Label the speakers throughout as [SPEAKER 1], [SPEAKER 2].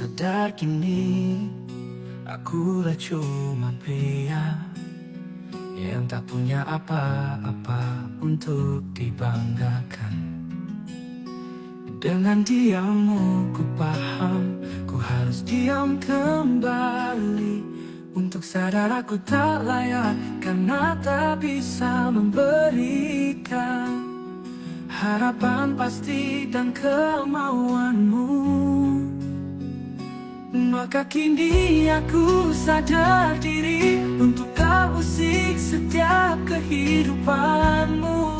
[SPEAKER 1] sadar kini akulah cuma pria yang tak punya apa-apa untuk dibanggakan. Dengan diammu ku paham, ku harus diam kembali untuk sadar aku tak layak karena tak bisa memberikan harapan pasti dan kemauanmu. Maka kini aku sadar diri untuk tak usik setiap kehidupanmu,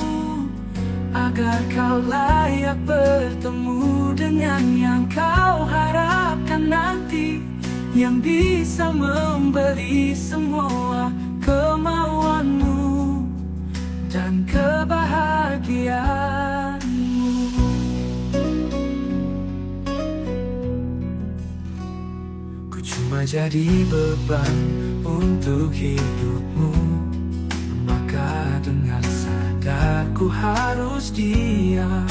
[SPEAKER 1] agar kau layak bertemu dengan yang kau harapkan nanti, yang bisa memberi semua kemauanmu dan kebahagiaanmu. Ku cuma jadi beban untuk hidupmu, maka dengan sadar ku harus diam.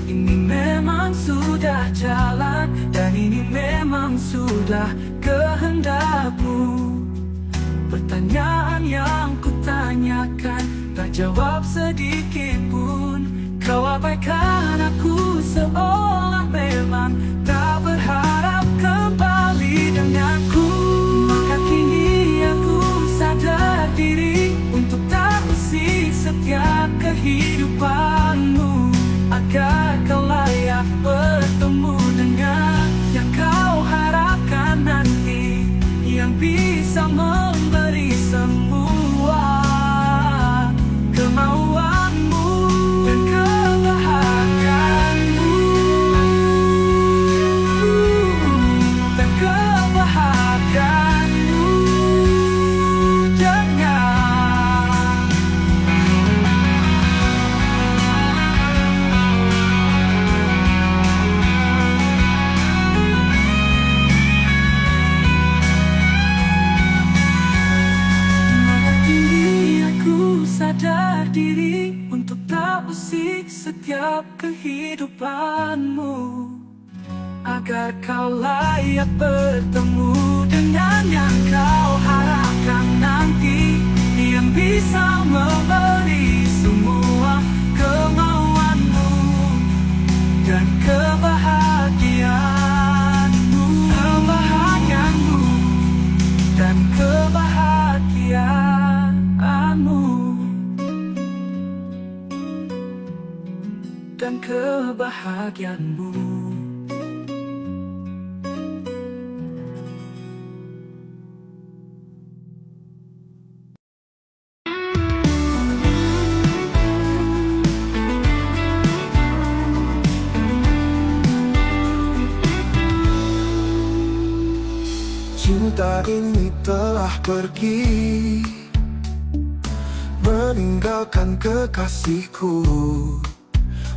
[SPEAKER 1] Ini memang sudah jalan dan ini memang sudah kehendakmu. Pertanyaan yang kutanyakan tak jawab sedikit pun. Kau abaikan aku seolah memang tak berharap kembali denganku. Maka kini aku sadar diri untuk tak usik setiap kehidupanmu, agar kau layak bertemu dengan yang kau harapkan nanti, yang bisa memberi semua kemauanmu dan kebahagiaanmu. Dan kebahagiaanmu jangan. Sadar diri untuk tak usik setiap kehidupanmu, agar kau layak bertemu dengan yang kau harapkan nanti, yang bisa memberi semua kemauanmu dan kebahagiaanmu. Kebahagiaanmu dan kebahagiaanmu dan kebahagiaanmu.
[SPEAKER 2] Cinta ini telah pergi, meninggalkan kekasihku.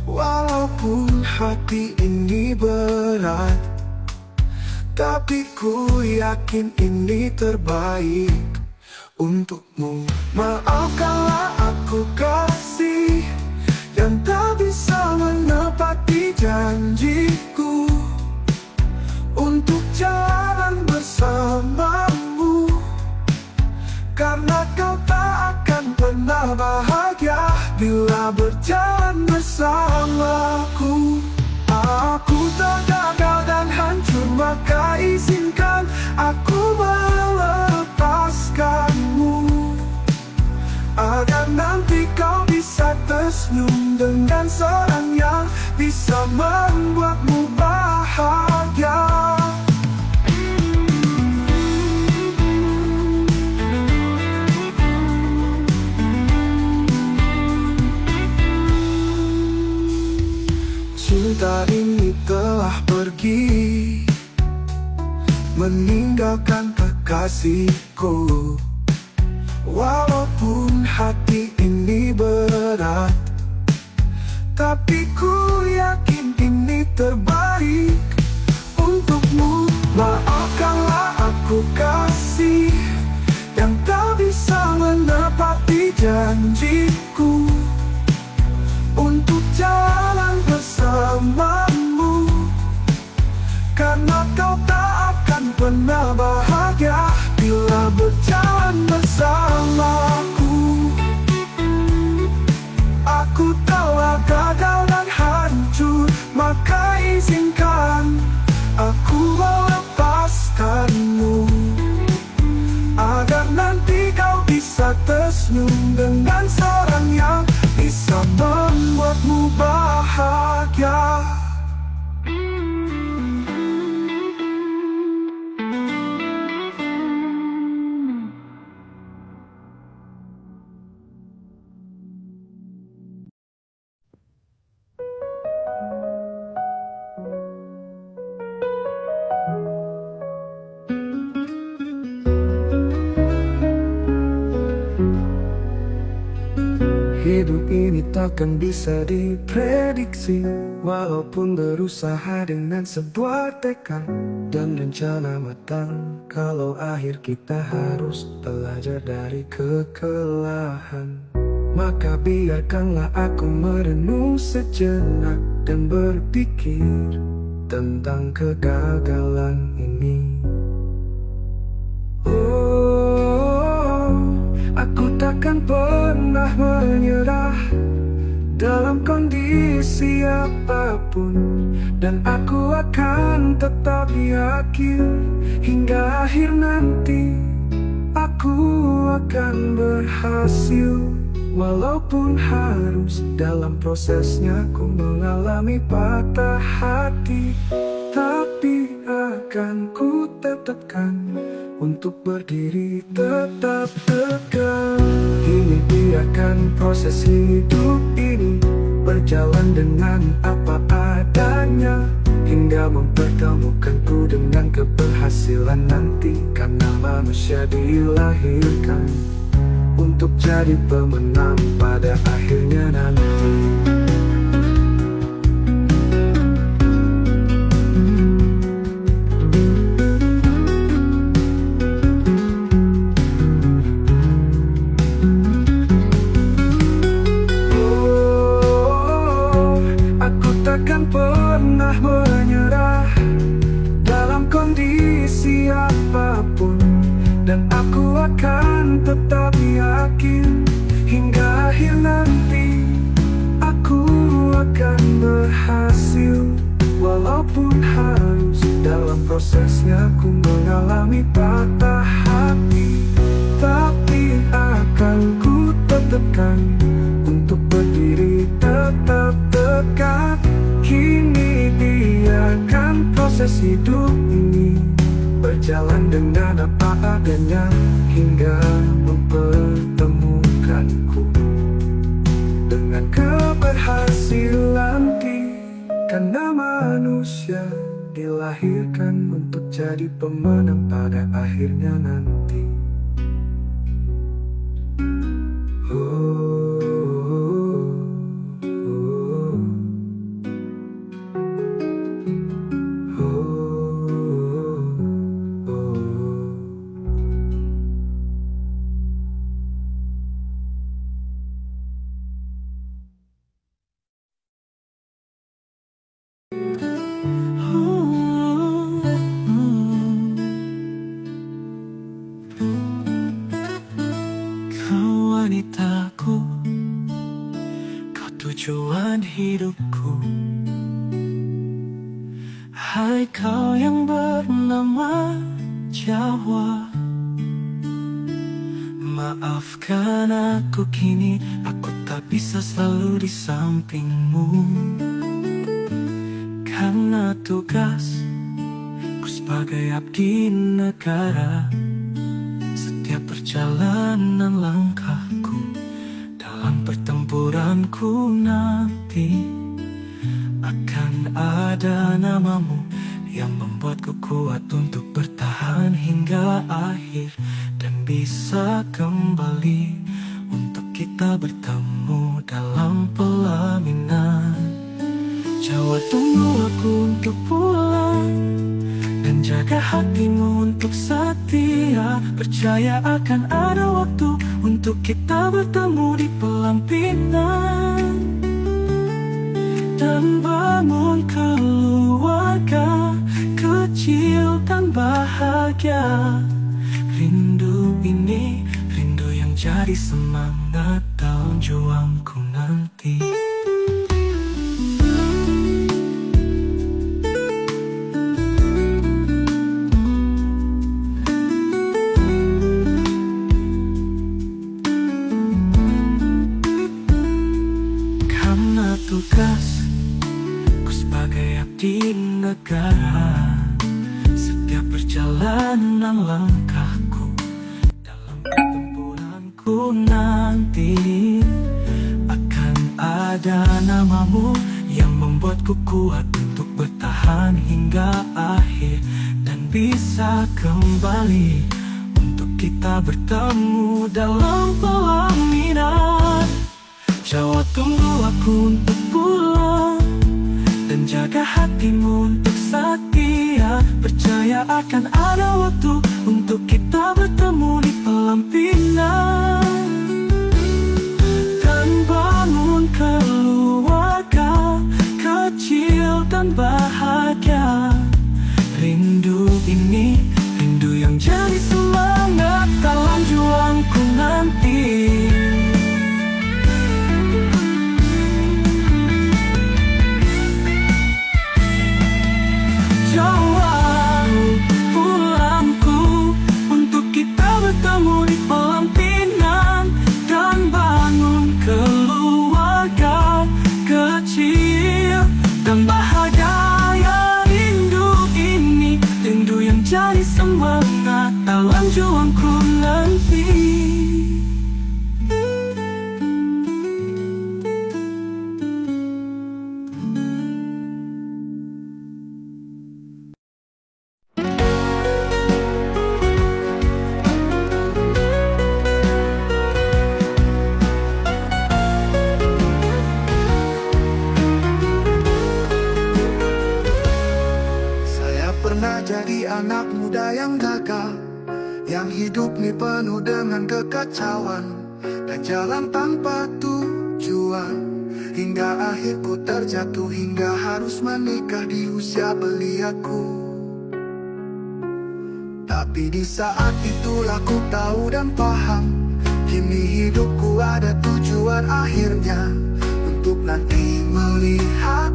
[SPEAKER 2] Walaupun hati ini berat, tapi ku yakin ini terbaik untukmu. Maafkanlah aku kasih yang tak bisa menepati janjiku untuk jalan bersamamu, karena kau tak akan pernah bahagia bila berjalan bersamaku. Aku tergagal dan hancur, maka izinkan aku melepaskanmu, agar nanti kau bisa tersenyum dengan seorang yang bisa membuatmu bahagia. Cinta ini telah pergi, meninggalkan kekasihku. Walaupun hati ini berat, tapi ku yakin ini terbaik untukmu. Maafkanlah aku kasih yang tak bisa menepati janjiku untuk jalan bersamamu, kau tak akan pernah bahagia bila berjalan bersamaku. Aku telah gagal dan hancur, maka izinkan aku melepaskanmu, agar nanti kau bisa tersenyum dengan seorang yang bisa membuatmu bahagia. Hidup ini takkan bisa diprediksi, walaupun berusaha dengan sebuah tekad dan rencana matang. Kalau akhir kita harus belajar dari kekalahan, maka biarkanlah aku merenung sejenak dan berpikir tentang kegagalan ini. Aku takkan pernah menyerah dalam kondisi apapun, dan aku akan tetap yakin hingga akhir nanti aku akan berhasil. Walaupun harus dalam prosesnya ku mengalami patah hati, tapi akan ku tetapkan untuk berdiri tetap tegak. Kini biarkan proses hidup ini berjalan dengan apa adanya, hingga mempertemukanku dengan keberhasilan nanti. Karena manusia dilahirkan untuk jadi pemenang pada akhirnya nanti. Takkan pernah menyerah dalam kondisi apapun, dan aku akan tetap yakin hingga akhir nanti aku akan berhasil. Walaupun harus dalam prosesnya ku mengalami patah hati, tapi akan ku tetapkan untuk berdiri tetap tegak. Kini biarkan proses hidup ini berjalan dengan apa adanya, hingga mempertemukanku dengan keberhasilan nanti. Karena manusia dilahirkan untuk jadi pemenang pada akhirnya nanti.
[SPEAKER 1] Wanitaku, kau tujuan hidupku. Hai kau yang bernama Jawa, maafkan aku kini, aku tak bisa selalu di sampingmu. Karena tugas ku sebagai abdi negara, setiap perjalanan langkahku dalam pertempuranku nanti akan ada namamu yang membuatku kuat untuk bertahan hingga akhir, dan bisa kembali untuk kita bertemu dalam pelaminan. Jawa, tunggu aku untuk pulang, dan jaga hatimu untuk setia. Percaya akan ada waktu untuk kita bertemu di pelaminan, dan bangun keluarga kecil. bahagia. Rindu ini, rindu yang jadi semangat dalam juangku nanti. Karena tugas ku sebagai abdi negara, setiap perjalanan langkahku dalam pertempuranku nanti akan ada namamu yang membuatku kuat untuk bertahan hingga akhir dan bisa kembali untuk kita bertemu dalam pelaminan. Jawab tunggu aku untuk pulang dan jaga hatimu untuk setia. Percaya akan ada waktu untuk kita bertemu di pelaminan dan bangun keluarga kecil dan bahagia. Rindu ini, rindu yang jadi semangat dalam juangku nanti. Jawab pulangku untuk kita bertemu di pelaminan dan bangun keluarga kecil dan bahagia. Rindu ini, rindu yang jadi semangat dalam juangku nanti.
[SPEAKER 2] Pernah jadi anak muda yang gagal, yang hidup nih penuh dengan kekacauan dan jalan tanpa tujuan. Hingga akhirku terjatuh hingga harus menikah di usia beliaku. Tapi di saat itulah ku tahu dan paham, kini hidupku ada tujuan akhirnya, untuk nanti melihat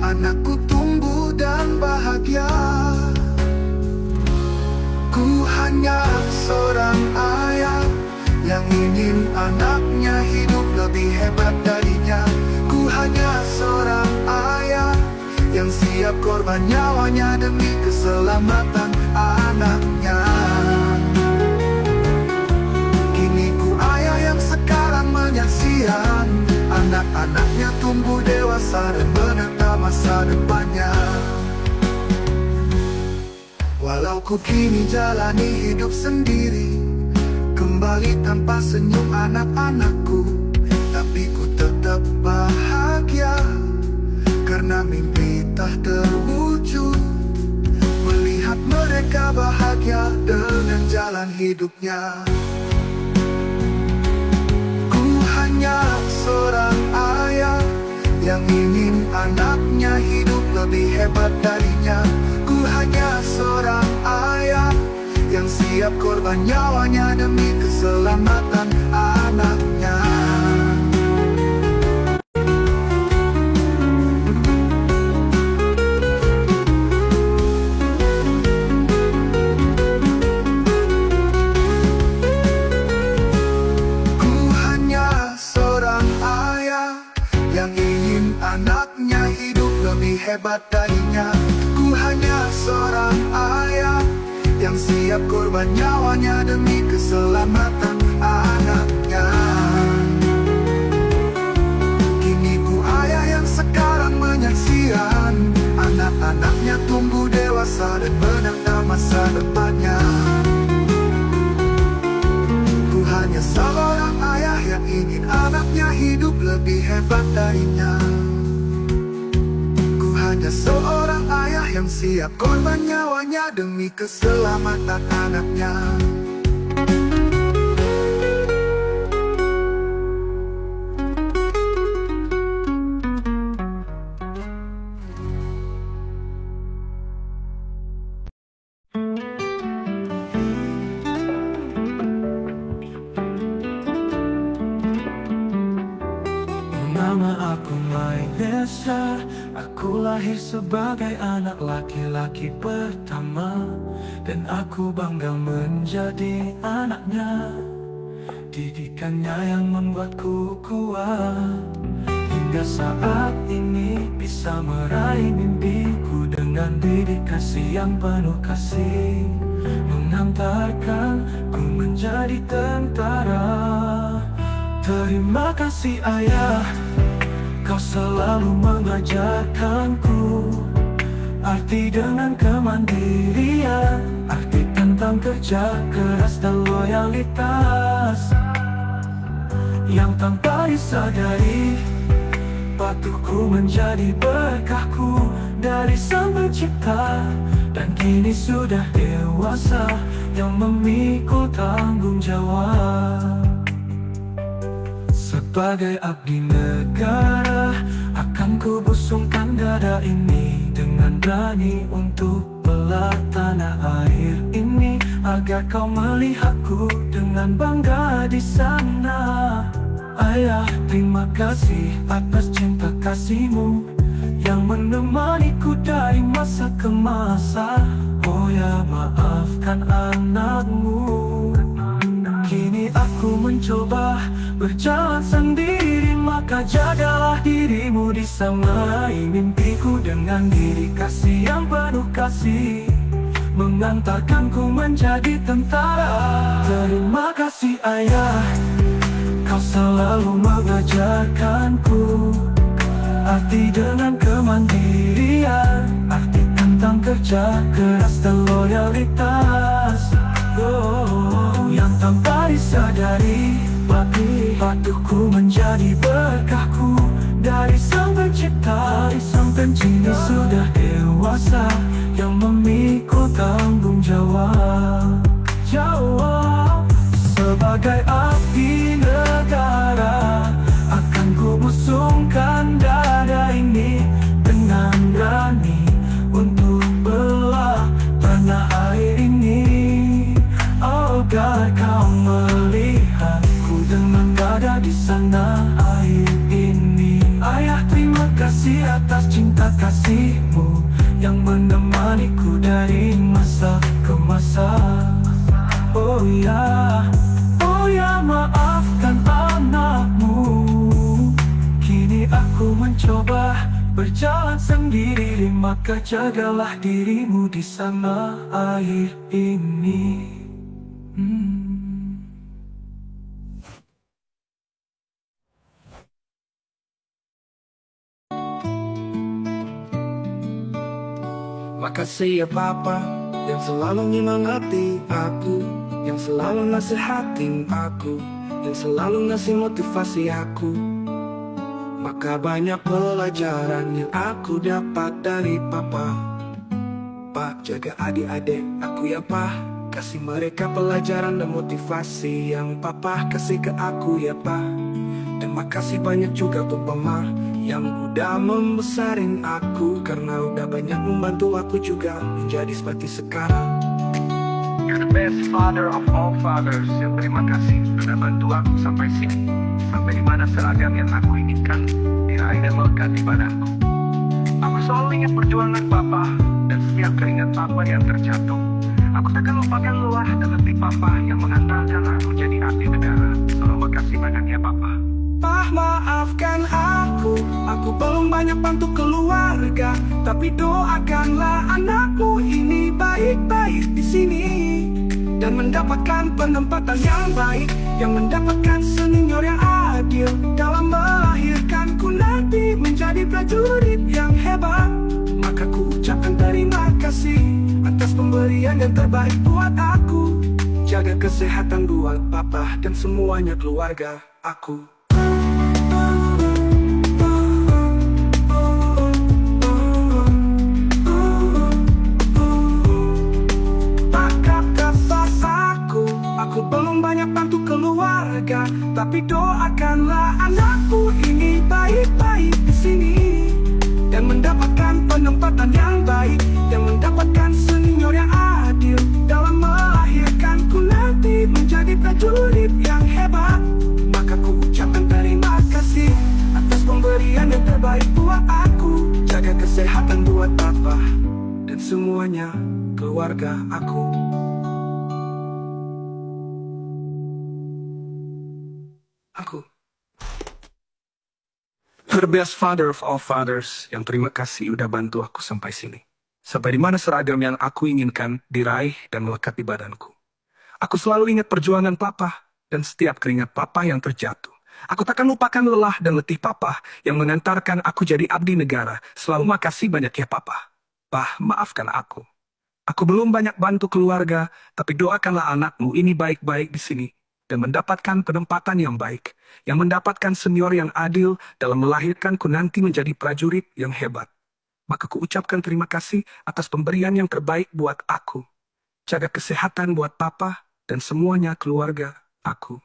[SPEAKER 2] anakku tumbuh dan bahagia. Ku hanya seorang ayah yang ingin anaknya hidup lebih hebat darinya. Ku hanya seorang ayah yang siap korban nyawanya demi keselamatan anaknya. Kini ku ayah yang sekarang menyaksikan anak-anaknya tumbuh dewasa dan menata masa depannya. Walau ku kini jalani hidup sendiri, kembali tanpa senyum anak-anakku, tapi ku tetap bahagia karena mimpi tak terwujud, melihat mereka bahagia dengan jalan hidupnya. Ku hanya seorang ayah yang ingin anaknya hidup lebih hebat darinya. Ku hanya seorang ayah yang siap korban nyawanya demi keselamatan anaknya. Ku hanya seorang ayah yang ingin anaknya hidup lebih hebat darinya. Ku hanya seorang ayah yang siap korban nyawanya demi keselamatan anaknya. Kini ku ayah yang sekarang menyaksikan anak-anaknya tumbuh dewasa dan menata masa depannya. Ku hanya seorang ayah yang ingin anaknya hidup lebih hebat darinya. Hanya seorang ayah yang siap korban nyawanya demi keselamatan anaknya.
[SPEAKER 1] Nama aku Maidesa. Aku lahir sebagai anak laki-laki pertama, dan aku bangga menjadi anaknya. Didikannya yang membuatku kuat, hingga saat ini bisa meraih mimpiku dengan dedikasi yang penuh kasih, mengantarkanku menjadi tentara. Terima kasih ayah, kau selalu mengajarkanku arti dengan kemandirian, arti tentang kerja keras dan loyalitas, yang tanpa disadari patuhku menjadi berkahku dari Sang Pencipta. Dan kini sudah dewasa yang memikul tanggung jawab. Sebagai abdi negara, akan ku busungkan dada ini dengan berani untuk belah tanah air ini, agar kau melihatku dengan bangga di sana. Ayah, terima kasih atas cinta kasihmu yang menemaniku dari masa ke masa. Oh ya, maafkan anakmu. Kini aku mencoba berjalan sendiri, maka jagalah dirimu di sana. Mimpiku dengan diri kasih yang penuh kasih, mengantarkanku menjadi tentara. Terima kasih ayah, kau selalu mengajarkanku arti dengan kemandirian, arti tentang kerja keras dan loyalitas, yang tanpa disadari patuhku menjadi berkahku dari Sang Pencipta. Kini sudah dewasa yang memikul tanggung jawab. Sebagai abdi negara, akan ku busungkan dada ini dengan berani untuk belah tanah air ini, agar kau melihatku dengan dada di sana air ini. Ayah, terima kasih atas cinta kasihmu yang menemaniku dari masa ke masa. Oh ya, maafkan anakmu. Kini aku mencoba berjalan sendiri, maka jagalah dirimu di sana air ini.
[SPEAKER 2] Makasih ya Papa, yang selalu menyemangati aku, yang selalu nasihatin aku, yang selalu ngasih motivasi aku. Maka banyak pelajaran yang aku dapat dari Papa. Pak, jaga adik-adik aku ya Pak, kasih mereka pelajaran dan motivasi yang Papa kasih ke aku ya Pak. Dan makasih banyak juga untuk Mama yang udah membesarin aku, karena udah banyak membantu aku juga menjadi seperti sekarang. You're the best father of all fathers. Yang terima kasih sudah bantu aku sampai sini, sampai dimana seragam yang aku inginkan diraih dan melekat di badanku. Aku selalu ingat perjuangan Papa, dan setiap keringat Papa yang terjatuh, aku takkan lupakan lelah dan letih Papa yang mengantarkan aku jadi abdi negara. Terima kasih banyak ya Papa. Pah, maafkan aku belum banyak bantu keluarga, tapi doakanlah anakmu ini baik-baik di sini dan mendapatkan penempatan yang baik, yang mendapatkan senior yang adil dalam melahirkanku nanti menjadi prajurit yang hebat. Maka ku ucapkan terima kasih atas pemberian yang terbaik buat aku. Jaga kesehatan buat Papa dan semuanya keluarga aku. Aku belum banyak bantu keluarga, tapi doakanlah anakku ini baik-baik di sini dan mendapatkan penempatan yang baik, yang mendapatkan senior yang adil dalam melahirkanku nanti menjadi prajurit yang hebat. Maka ku ucapkan terima kasih atas
[SPEAKER 1] semuanya keluarga aku. The best father of all fathers, yang terima kasih udah bantu aku sampai sini. Sampai di mana seragam yang aku inginkan diraih dan melekat di badanku. Aku selalu ingat perjuangan papa dan setiap keringat papa yang terjatuh. Aku takkan lupakan lelah dan letih papa yang mengantarkan aku jadi abdi negara. Selalu makasih banyak ya papa. Pah, maafkan aku. Aku belum banyak bantu keluarga, tapi doakanlah anakmu ini baik-baik di sini dan mendapatkan penempatan yang baik, yang mendapatkan senior yang adil dalam melahirkanku nanti menjadi prajurit yang hebat. Maka ku ucapkan terima kasih atas pemberian yang terbaik buat aku. Jaga kesehatan buat papa dan semuanya keluarga aku.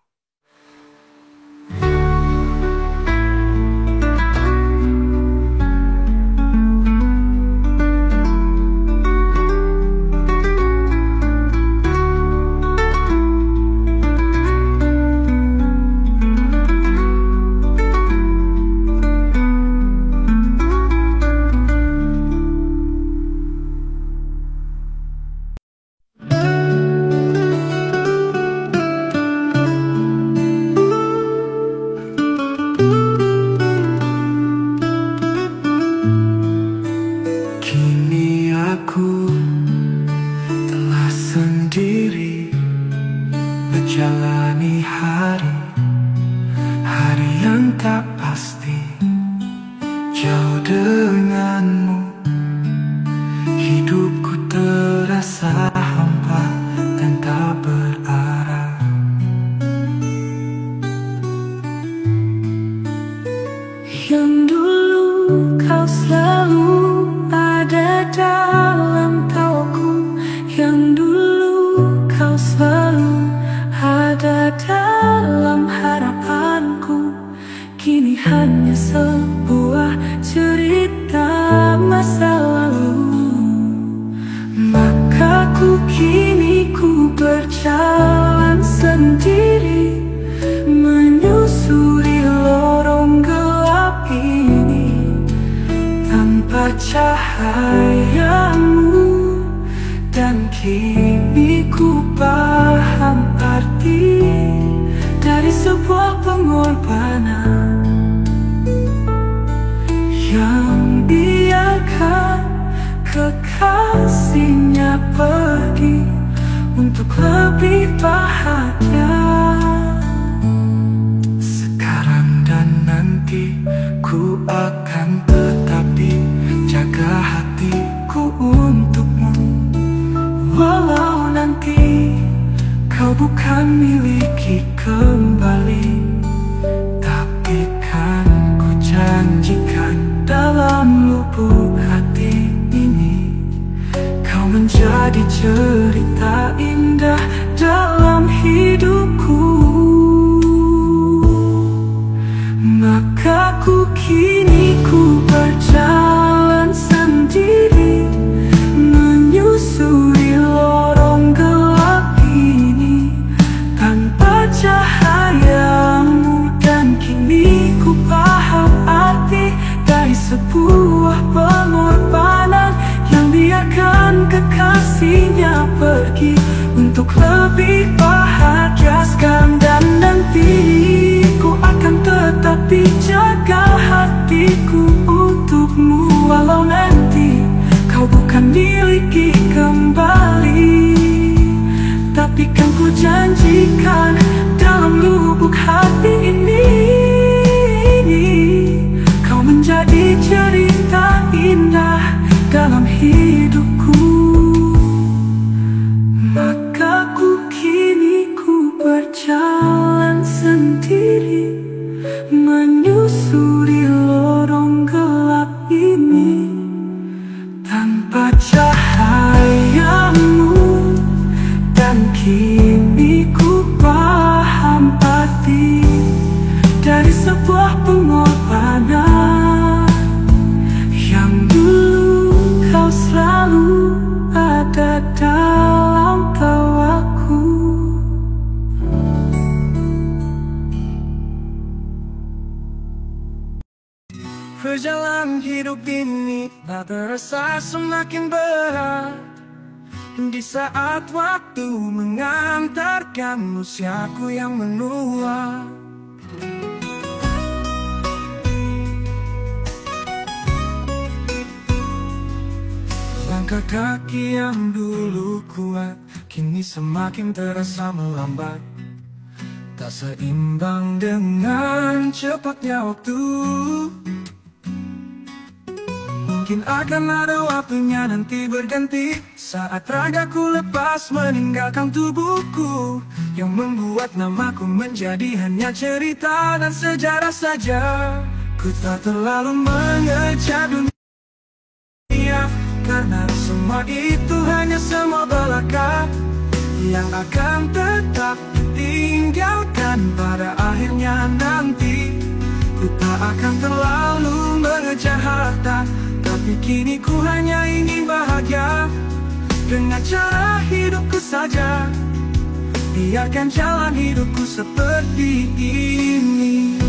[SPEAKER 1] Menjalani hari yang tak pasti, jauh denganmu. Hidupku terasa hampa dan tak berarah. Yang dulu kau selalu ada dalam tawaku, yang dulu kau selalu ada dalam harapanku, kini hanya sebuah cerita masa lalu. Maka kini ku berjalan sendiri, menyusuri lorong gelap ini, tanpa cahayamu. Dan kini ku paham arti dari sebuah pengorbanan yang biarkan kekasihnya pergi untuk lebih bahagia. Sekarang dan nanti ku akan tetapi jaga hatiku untukmu. Walau nanti kau bukan miliki kembali, tapi kan ku janjikan dalam lubuk hati ini, kau menjadi cerita indah dalam hidupku. Maka kini ku berjalan sendiri, menyusuri lorong gelap ini, tanpa cahayamu. Dan kini ku paham arti dari sebuah pengorbanan yang biarkan kekasihnya pergi untuk lebih bahagia. Sekarang dan nanti ku akan tetapi jaga hatiku untukmu. Walau nanti kau bukan miliki kembali, tapi kan ku janjikan dalam lubuk hati ini, kau menjadi cerita indah dalam hidupku. Maka kini ku berjalan sendiri, menyusuri lorong gelap ini, tanpa cahayamu. Dan kini ku paham arti dari sebuah pengorbanan yang dulu kau selalu ada dalam tawaku.
[SPEAKER 2] Perjalanan hidup ini tak terasa semakin berat di saat waktu mengantarkan usiaku yang menua. Langkah kaki yang dulu kuat kini semakin terasa melambat, tak seimbang dengan cepatnya waktu. Mungkin akan ada waktunya nanti berganti, saat ragaku lepas meninggalkan tubuhku, yang membuat namaku menjadi hanya cerita dan sejarah saja. Ku tak terlalu mengejar dunia, karena semua itu hanya semua belaka yang akan tetap ditinggalkan pada akhirnya nanti. Ku tak akan terlalu mengejar harta, tapi kini ku hanya ingin bahagia dengan cara hidupku saja. Biarkan jalan hidupku seperti ini.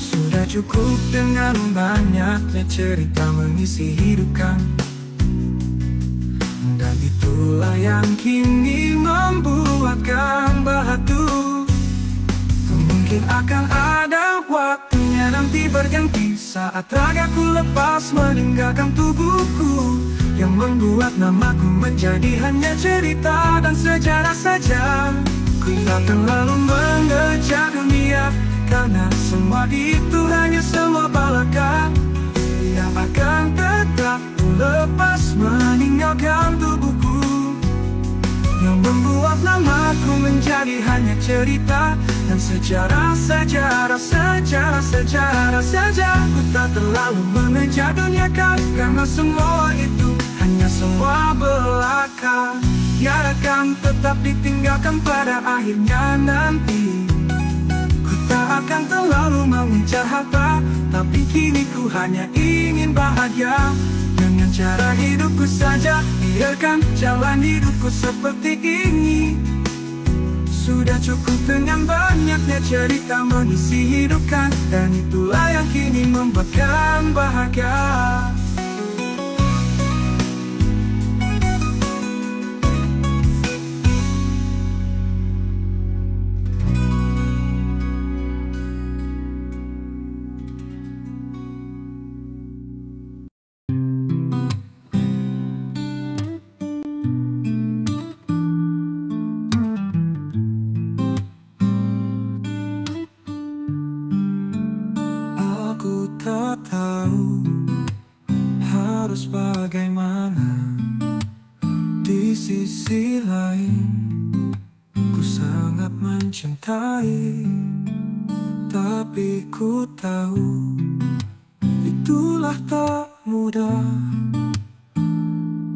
[SPEAKER 2] Sudah cukup dengan banyaknya cerita mengisi hidup kan, dan itulah yang kini membuat kang bahagia. Mungkin akan ada waktunya nanti berganti, saat ragaku lepas meninggalkan tubuhku, yang membuat namaku menjadi hanya cerita dan sejarah saja. Ku tak terlalu mengejar dunia, karena semua itu hanya semua belaka yang akan tetap lepas meninggalkan tubuhku, yang membuat namaku menjadi hanya cerita dan sejarah saja. Ku tak terlalu mengejar dunia kan, karena semua itu hanya semua belaka yang akan tetap ditinggalkan pada akhirnya nanti. Ku tak akan terlalu mengejar harta, tapi kini ku hanya ingin bahagia dengan cara hidupku saja. Biarkan jalan hidupku seperti ini. Sudah cukup dengan banyaknya cerita mengisi hidup kan, dan itulah yang kini membuatkan bahagia. Tak tahu harus bagaimana. Di sisi lain ku sangat mencintai, tapi ku tahu itulah tak mudah.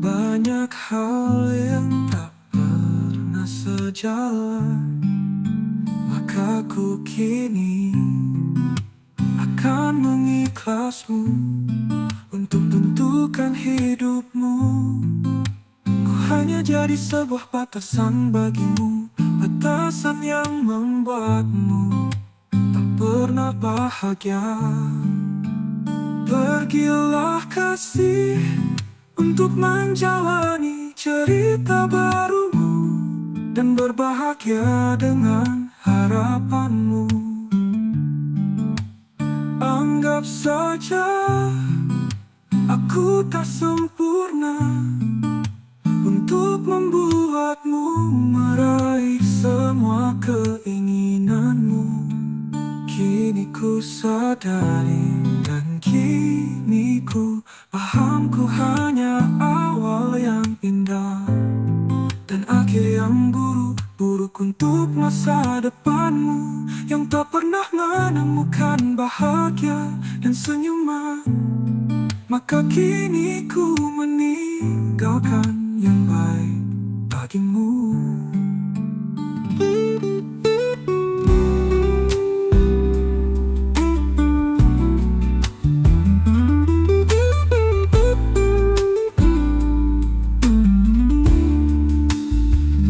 [SPEAKER 2] Banyak hal yang tak pernah sejalan, maka ku kini akan mengikhlasmu untuk tentukan hidupmu. Ku hanya jadi sebuah batasan bagimu, batasan yang membuatmu tak pernah bahagia. Pergilah kasih untuk menjalani cerita barumu dan berbahagia dengan harapanmu. Anggap saja aku tak sempurna untuk membuatmu meraih semua keinginanmu. Kini ku sadari dan kini ku paham, ku hanya awal yang indah dan akhir yang buruk untuk masa depanmu, yang tak pernah menemukan bahagia dan senyuman. Maka kini ku meninggalkan yang baik bagimu.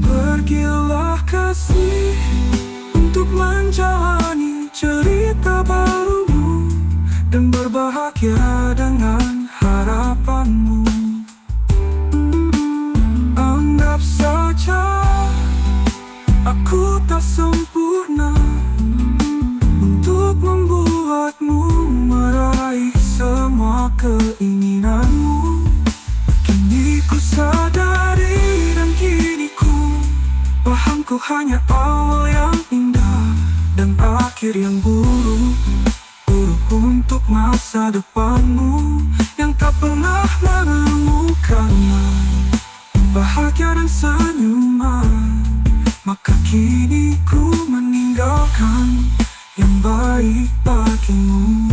[SPEAKER 2] Pergilah kasih untuk
[SPEAKER 1] berbahagia dengan harapanmu. Anggap saja aku tak sempurna untuk membuatmu meraih semua keinginanmu. Kini ku sadari dan kini ku paham, ku hanya awal yang indah dan akhir yang buruk untuk masa depanmu yang tak pernah menemukan bahagia dan senyuman. Maka kini ku meninggalkan yang baik bagimu.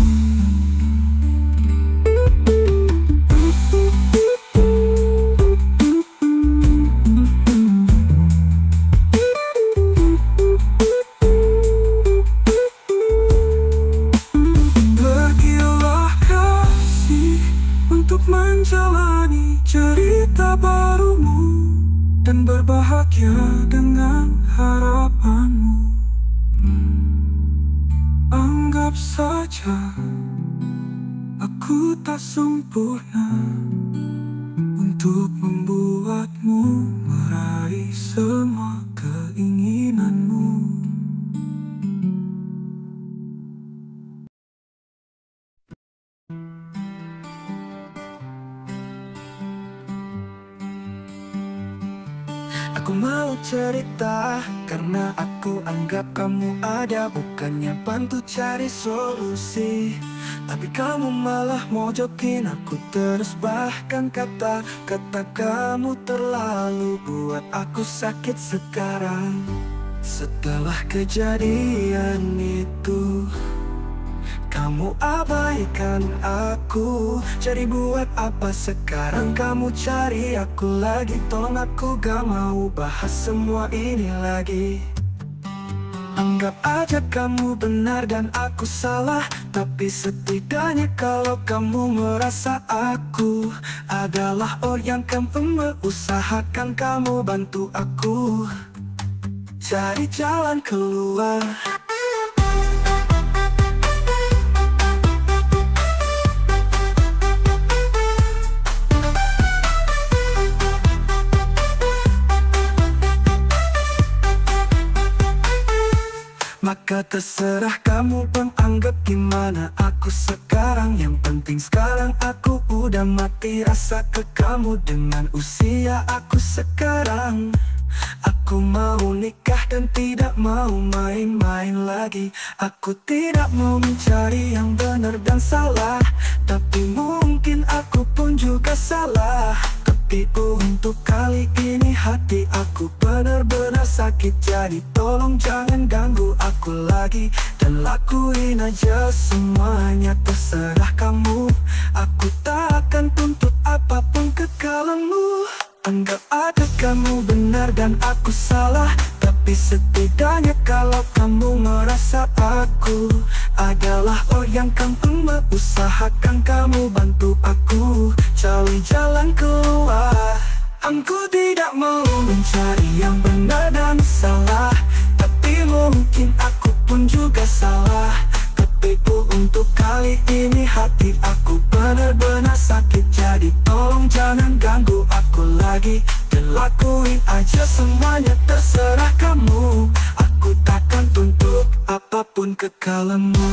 [SPEAKER 1] Pergilah kasih untuk menjalani cerita barumu dan berbahagia dengan harapanmu. Anggap saja aku tak sempurna untuk membuatmu meraih semua keinginanmu.
[SPEAKER 2] Aku mau cerita karena aku anggap kamu ada, bukannya bantu cari solusi. Tapi kamu malah mojokin aku terus, bahkan kata-kata kamu terlalu buat aku sakit sekarang. Setelah kejadian itu kamu abaikan aku. Jadi buat apa sekarang kamu cari aku lagi? Tolong, aku gak mau bahas semua ini lagi. Anggap aja kamu benar dan aku salah, tapi setidaknya kalau kamu merasa aku adalah orang yang kamu usahakan, kamu bantu aku cari jalan keluar. Maka terserah kamu bang, anggap gimana aku sekarang. Yang penting sekarang aku udah mati rasa ke kamu. Dengan usia aku sekarang, aku mau nikah dan tidak mau main-main lagi. Aku tidak mau mencari yang benar dan salah, tapi mungkin aku pun juga salah. Tapi untuk kali ini hati aku benar-benar sakit. Jadi tolong jangan ganggu aku lagi, dan lakuin aja semuanya, terserah kamu. Aku tak akan tuntut apapun ke kalamu. Anggap aja kamu benar dan aku salah, tapi setidaknya kalau kamu ngerasa aku adalah orang yang kamu usahakan, kamu bantu aku cari jalan keluar. Aku tidak mau mencari yang benar dan salah, tapi mungkin aku pun juga salah. Tapi untuk kali ini hati aku benar-benar sakit. Jadi tolong jangan ganggu aku lagi, dan lakuin aja semuanya, terserah kamu. Aku takkan tuntut apapun ke kalamu.